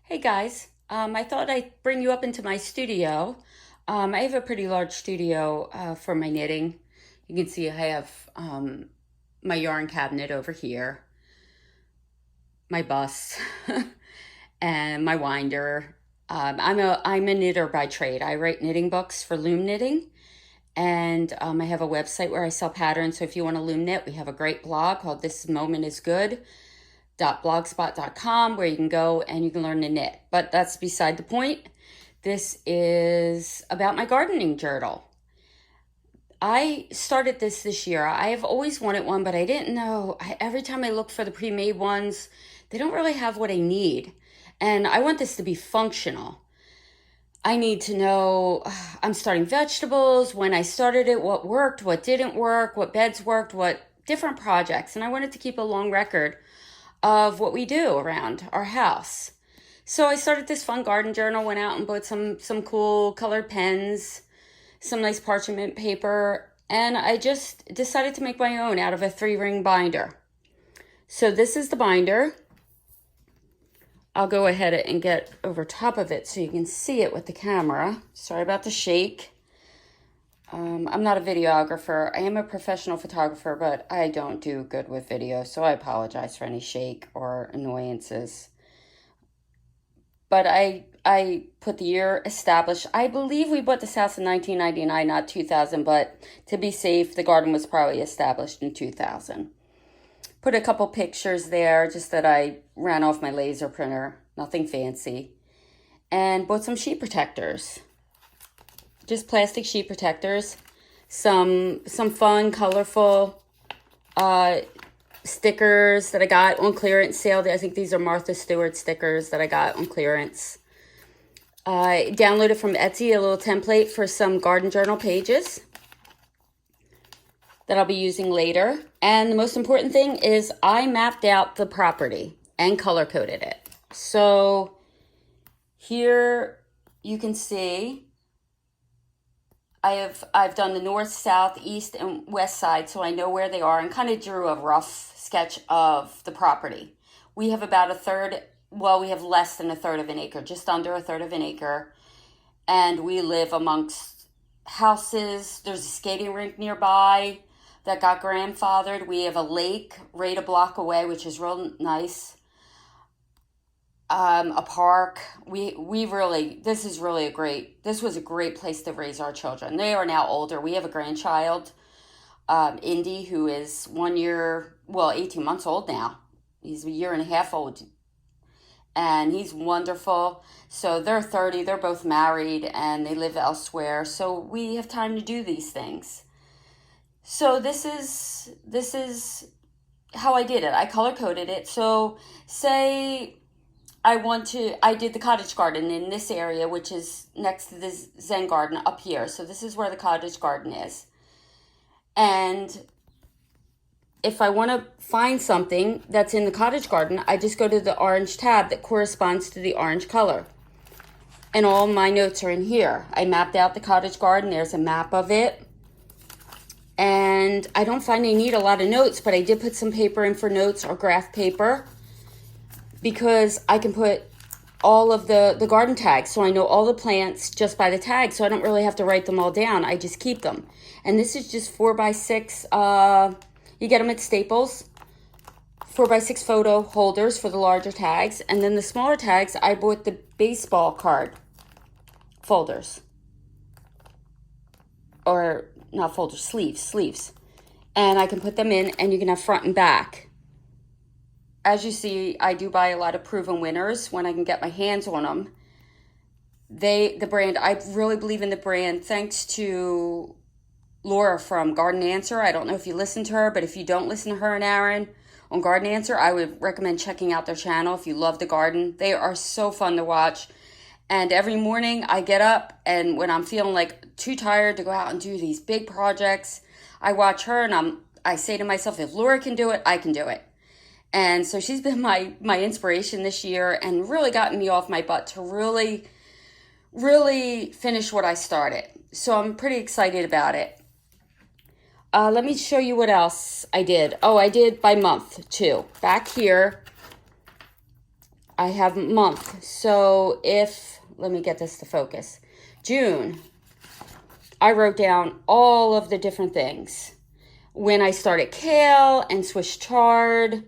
Hey guys, I thought I'd bring you up into my studio. I have a pretty large studio for my knitting. You can see I have my yarn cabinet over here, my bus, and my winder. I'm a knitter by trade. I write knitting books for loom knitting, and I have a website where I sell patterns. So if you want to loom knit, we have a great blog called This Moment Is Good blogspot.com where you can go and you can learn to knit. But that's beside the point. This is about my gardening journal. I started this year. I have always wanted one, but I didn't know. Every time I look for the pre-made ones, they don't really have what I need. And I want this to be functional. I need to know I'm starting vegetables, when I started it, what worked, what didn't work, what beds worked, what different projects. And I wanted to keep a long record of what we do around our house. So I started this fun garden journal, went out and bought some cool colored pens, some nice parchment paper, and I just decided to make my own out of a 3-ring binder. So this is the binder. I'll go ahead and get over top of it so you can see it with the camera. Sorry about the shake. I'm not a videographer. I am a professional photographer, but I don't do good with video, so I apologize for any shake or annoyances. But I put the year established. I believe we bought this house in 1999, not 2000, but to be safe, the garden was probably established in 2000. Put a couple pictures there, just that I ran off my laser printer, nothing fancy. And bought some sheet protectors. Just plastic sheet protectors, some fun, colorful stickers that I got on clearance sale. I think these are Martha Stewart stickers that I got on clearance. I downloaded from Etsy a little template for some garden journal pages that I'll be using later. And the most important thing is I mapped out the property and color coded it. So here you can see I've done the north, south, east, and west side, so I know where they are, and kind of drew a rough sketch of the property. We have about a third, well, we have less than a third of an acre, just under a third of an acre, and we live amongst houses. There's a skating rink nearby that got grandfathered. We have a lake right a block away, which is real nice. A park. We really, this was a great place to raise our children. They are now older. We have a grandchild, Indy, who is 18 months old now. He's a year and a half old, and he's wonderful. So they're 30, they're both married, and they live elsewhere. So we have time to do these things. So this is how I did it. I color coded it. So say I did the cottage garden in this area, which is next to the Zen garden up here. So this is where the cottage garden is. And if I want to find something that's in the cottage garden, I just go to the orange tab that corresponds to the orange color. And all my notes are in here. I mapped out the cottage garden. There's a map of it. And I don't find I need a lot of notes, but I did put some paper in for notes, or graph paper, because I can put all of the garden tags, so I know all the plants just by the tag, so I don't really have to write them all down. I just keep them. And this is just 4x6, you get them at Staples, 4x6 photo holders for the larger tags. And then the smaller tags, I bought the baseball card folders. Or not folders, sleeves. And I can put them in, and you can have front and back. As you see, I do buy a lot of proven winners when I can get my hands on them. The brand, I really believe in the brand, thanks to Laura from Garden Answer. I don't know if you listen to her, but if you don't listen to her and Aaron on Garden Answer, I would recommend checking out their channel if you love the garden. They are so fun to watch. And every morning I get up, and when I'm feeling like too tired to go out and do these big projects, I watch her, and I say to myself, if Laura can do it, I can do it. And so she's been my inspiration this year, and really gotten me off my butt to really finish what I started. So I'm pretty excited about it. Let me show you what else I did. Oh, I did by month too. Back here, I have month. So let me get this to focus. June, I wrote down all of the different things. When I started kale and Swiss chard,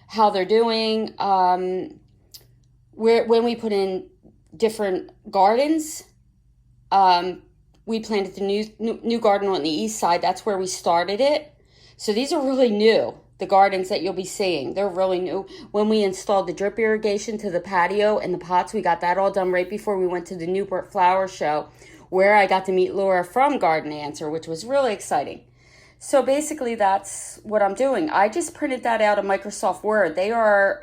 how they're doing. When we put in different gardens, we planted the new garden on the east side. That's where we started it. So these are really new. The gardens that you'll be seeing, they're really new. When we installed the drip irrigation to the patio and the pots, we got that all done right before we went to the Newport Flower Show, where I got to meet Laura from Garden Answer, which was really exciting. So basically that's what I'm doing. I just printed that out of Microsoft Word. They are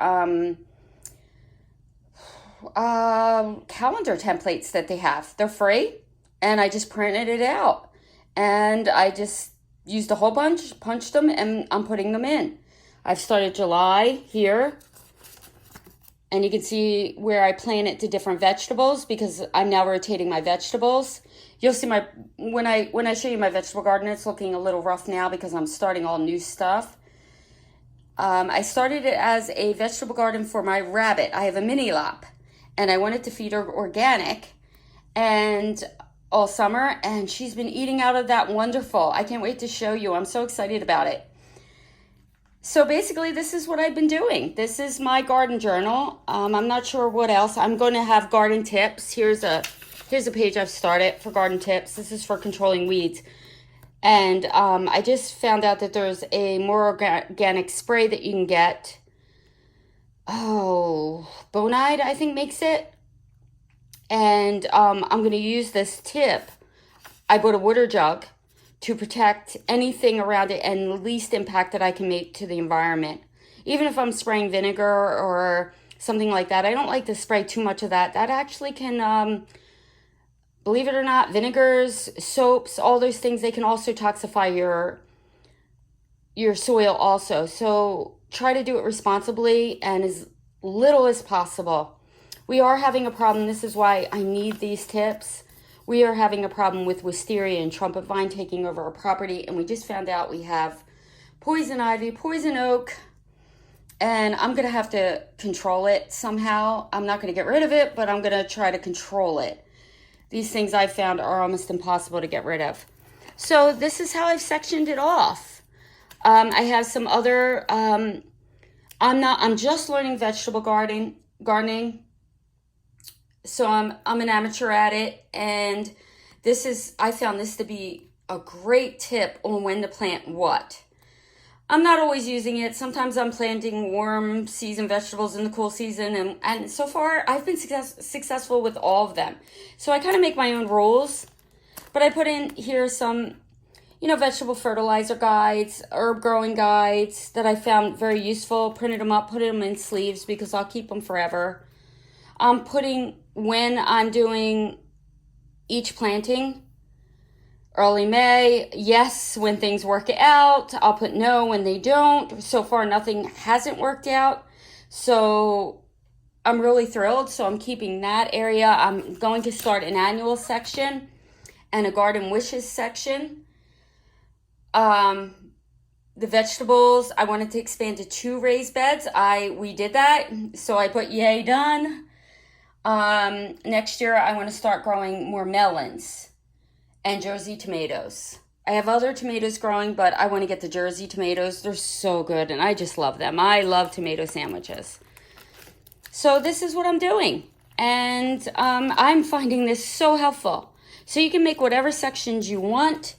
calendar templates that they have. They're free, and I just printed it out. And I just used a whole bunch, punched them, and I'm putting them in. I've started July here, and you can see where I plant it to different vegetables because I'm now rotating my vegetables. You'll see when I show you my vegetable garden, it's looking a little rough now because I'm starting all new stuff. I started it as a vegetable garden for my rabbit. I have a mini lop, and I wanted to feed her organic, and all summer, and she's been eating out of that. Wonderful. I can't wait to show you. I'm so excited about it. So basically, this is what I've been doing. This is my garden journal. I'm not sure what else. I'm going to have garden tips. Here's a page I've started for garden tips. This is for controlling weeds. And I just found out that there's a more organic spray that you can get. Oh, Bonide, I think, makes it. And I'm going to use this tip. I bought a water jug to protect anything around it and the least impact that I can make to the environment. Even if I'm spraying vinegar or something like that, I don't like to spray too much of that. That actually can, believe it or not, vinegars, soaps, all those things, they can also toxify your soil also. So try to do it responsibly and as little as possible. We are having a problem. This is why I need these tips. We are having a problem with wisteria and trumpet vine taking over our property, and we just found out we have poison ivy, poison oak, and I'm going to have to control it somehow. I'm not going to get rid of it, but I'm going to try to control it. These things I've found are almost impossible to get rid of. So this is how I've sectioned it off. I have some other, I'm just learning vegetable gardening. So I'm an amateur at it, and I found this to be a great tip on when to plant what. I'm not always using it. Sometimes I'm planting warm season vegetables in the cool season, and so far I've been successful with all of them. So I kind of make my own rules, but I put in here some, vegetable fertilizer guides, herb growing guides that I found very useful. Printed them up, put them in sleeves because I'll keep them forever. I'm putting when I'm doing each planting. Early May, yes, when things work out. I'll put no when they don't. So far, nothing hasn't worked out. So I'm really thrilled. So I'm keeping that area. I'm going to start an annual section and a garden wishes section. The vegetables, I wanted to expand to 2 raised beds. We did that. So I put yay, done. Next year, I want to start growing more melons and Jersey tomatoes. I have other tomatoes growing, but I want to get the Jersey tomatoes. They're so good, and I just love them. I love tomato sandwiches. So this is what I'm doing, and I'm finding this so helpful. So you can make whatever sections you want,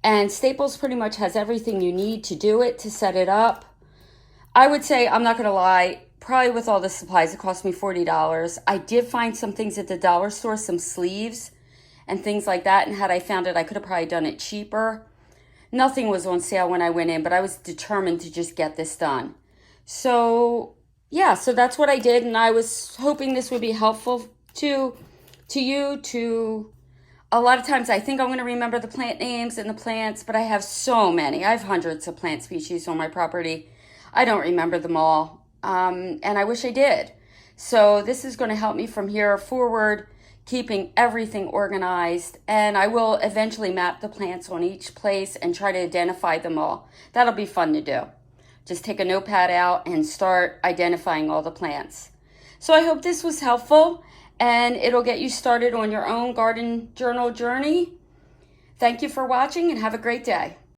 and Staples pretty much has everything you need to do it, to set it up. I would say, I'm not going to lie, probably with all the supplies, it cost me $40. I did find some things at the dollar store, some sleeves and things like that. And had I found it, I could have probably done it cheaper. Nothing was on sale when I went in, but I was determined to just get this done. So yeah, so that's what I did. And I was hoping this would be helpful to you. A lot of times I think I'm going to remember the plant names and the plants, but I have so many. I have hundreds of plant species on my property. I don't remember them all. And I wish I did. So this is going to help me from here forward, keeping everything organized. And I will eventually map the plants on each place and try to identify them all. That'll be fun to do. Just take a notepad out and start identifying all the plants. So I hope this was helpful and it'll get you started on your own garden journal journey. Thank you for watching and have a great day.